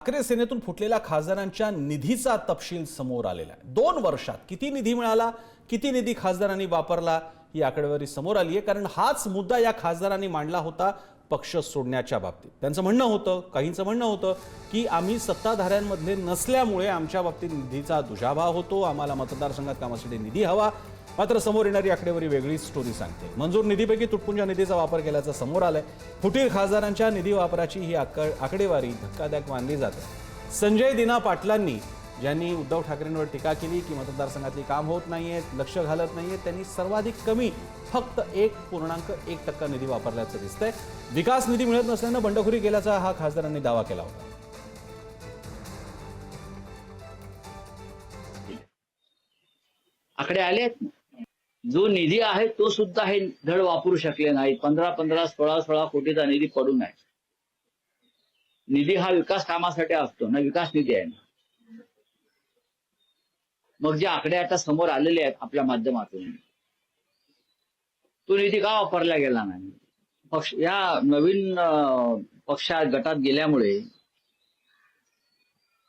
ठाकरे सेनेतून फुटलेल्या खासदारांच्या निधीचा तपशील समोर आलेला आहे। 2 वर्षात किती निधी मिळाला, किती निधी खासदारांनी वापरला ही आकडेवारी समोर आली आहे। कारण हाच मुद्दा या खासदारांनी मांडला होता पक्ष सोडण्याच्या बाबतीत। त्यांचं म्हणणं होतं, काहींचं म्हणणं होतं की आम्ही सत्ताधाऱ्यांमधले नसल्यामुळे आमच्या बाबतीत निधीचा दुजाभाव होतो, आम्हाला मतदारसंघात कामासाठी निधी हवा। मात्र समोर येणारी आकडेवारी वेगळीच स्टोरी सांगते। मंजूर निधीपैकी तुटपुंजा निधीचा वापर केल्याचं समोर आलंय। फुटीर खासदारांच्या निधी वापराची ही आकडेवारी धक्कादायक मानली जाते। संजय दिना पाटलांनी ज्यांनी उद्धव ठाकरेंवर टीका केली की मतदारसंघातली काम होत नाहीयेत, लक्ष घालत नाहीयेत, त्यांनी सर्वाधिक कमी फक्त 1.1% निधी वापरल्याचं दिसतंय। विकास निधी मिळत नसल्यानं बंडखोरी केल्याचा हा खासदारांनी दावा केला होता। आकडे आले आहेत। जो निधी आहे तो सुद्धा हे धड वापरू शकले नाही। 15-15, 16-16 कोटीचा निधी पडून आहे। निधी हा विकास कामासाठी असतो ना, विकास निधी आहे ना। मग जे आकडे आता समोर आलेले आहेत आपल्या माध्यमातून, तो निधी का वापरला गेला नाही? पक्ष या नवीन पक्षात गटात गेल्यामुळे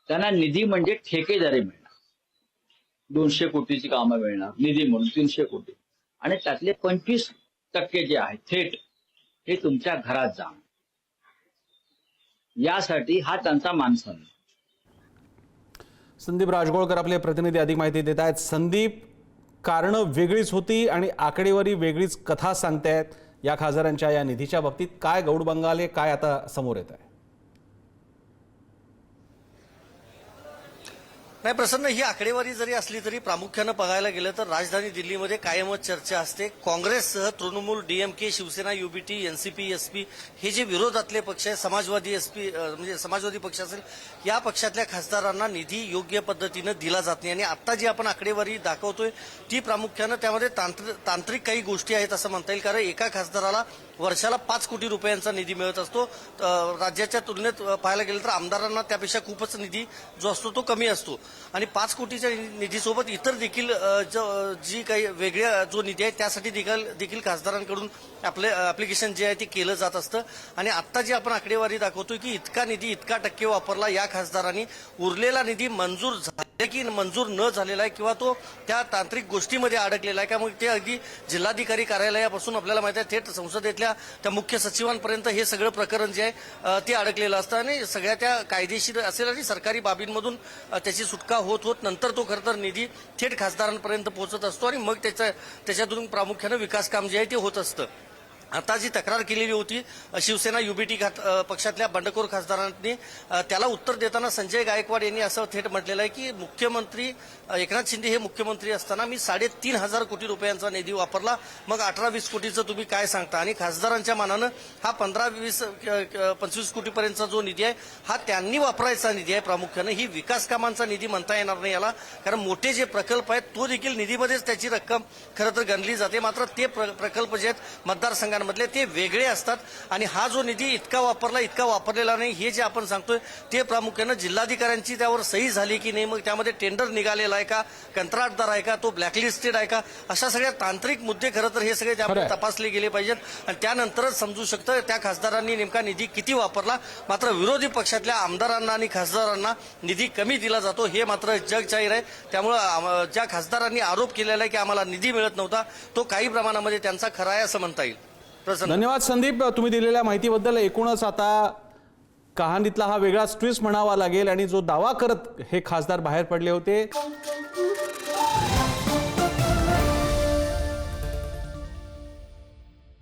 त्यांना निधी म्हणजे ठेकेदारी मिळणार। 200 कोटीची कामं मिळणार निधी म्हणून, 300 कोटी, आणि त्यातले 25% जे आहे थेट हे तुमच्या घरात जाणार। यासाठी हा त्यांचा मानसन। संदीप राजगोळकर आपले प्रतिनिधी अधिक माहिती देत आहेत। संदीप, कारणं वेगळीच होती आणि आकडेवारी वेगळीच कथा सांगतायत या खासदारांच्या या निधीच्या बाबतीत। काय गौड बंगाले, काय आता समोर येत आहे? नाही प्रसन्न, ही आकडेवारी जरी असली तरी प्रामुख्यानं बघायला गेलं तर राजधानी दिल्लीमध्ये कायमच चर्चा असते। काँग्रेससह तृणमूल, डीएमके, शिवसेना, यूबीटी, एनसीपी, एसपी हे जे विरोधातले पक्ष आहे, समाजवादी म्हणजे समाजवादी पक्ष असेल, या पक्षातल्या खासदारांना निधी योग्य पद्धतीनं दिला जात नाही। आणि आता जी आपण आकडेवारी दाखवतोय ती प्रामुख्यानं त्यामध्ये तांत्रिक काही गोष्टी आहेत असं म्हणता येईल। कारण एका खासदाराला वर्षाला 5 कोटी रुपयांचा निधी मिळत असतो। राज्याच्या तुलनेत पाहायला गेलं तर आमदारांना त्यापेक्षा खूपच निधी जो असतो तो कमी असतो। आणि 5 कोटीच्या निधीसोबत इतर देखील जी काही वेगळ्या जो निधी आहे त्यासाठी देखील खासदारांकडून आपले ऍप्लिकेशन जे आहे ते केलं जात असतं। आणि आता जी आपण आकडेवारी दाखवतोय की इतका निधी इतका टक्के वापरला या खासदारांनी, उरलेला निधी मंजूर झाला की मंजूर न झालेला आहे किंवा तो त्या तांत्रिक गोष्टीमध्ये अडकलेला आहे का, मग ते अगदी जिल्हाधिकारी कार्यालयापासून आपल्याला माहिती आहे थेट संसदेतल्या त्या मुख्य सचिवांपर्यंत हे सगळं प्रकरण जे आहे ते अडकलेलं असतं। आणि सगळ्या त्या कायदेशीर असेल आणि सरकारी बाबींमधून त्याची सुटका होत नंतर तो खरं तर निधी थेट खासदारांपर्यंत पोहोचत असतो आणि मग त्याच्यातून प्रामुख्यानं विकास काम जे आहे ते होत असतं। आता जी तक्रार केलेली होती शिवसेना यूबीटी पक्षातल्या बंडखोर खासदारांनी, त्याला उत्तर देताना संजय गायकवाड यांनी असं थेट म्हटलेलं आहे की मुख्यमंत्री एकनाथ शिंदे हे मुख्यमंत्री असताना मी 3,500 कोटी रुपयांचा निधी वापरला, मग 18-20 कोटीचं तुम्ही काय सांगता? आणि खासदारांच्या मानानं हा 15-20-25 कोटीपर्यंतचा जो निधी आहे हा त्यांनी वापरायचा निधी आहे। प्रामुख्यानं ही विकास कामांचा निधी म्हणता येणार नाही याला, कारण मोठे जे प्रकल्प आहेत तो देखील निधीमध्येच त्याची रक्कम खरं तर गणली जाते। मात्र ते प्रकल्प जे आहेत मतदारसंघांमधले ते वेगळे असतात आणि हा जो निधी इतका वापरलेला नाही हे जे आपण सांगतोय ते प्रामुख्यानं जिल्हाधिकाऱ्यांची त्यावर सही झाली की नाही, मग त्यामध्ये टेंडर निघालेला आहे का, कंत्राटदार आहे का, तो ब्लॅकलिस्टेड आहे का, अशा सगळ्या तांत्रिक मुद्दे खरं तर हे सगळे त्यामध्ये तपासले गेले पाहिजेत आणि त्यानंतरच समजू शकतं त्या खासदारांनी नेमका निधी किती वापरला। मात्र विरोधी पक्षातल्या आमदारांना आणि खासदारांना निधी कमी दिला जातो हे मात्र जग जाहीर आहे। त्यामुळं ज्या खासदारांनी आरोप केलेला आहे की आम्हाला निधी मिळत नव्हता तो काही प्रमाणामध्ये त्यांचा खरा आहे असं म्हणता येईल। धन्यवाद संदीप, तुम्ही दिलेल्या माहितीबद्दल। एकूणच आता कहाणीतला हा वेगळाच ट्विस्ट म्हणावा लागेल आणि जो दावा करत हे खासदार बाहेर पडले होते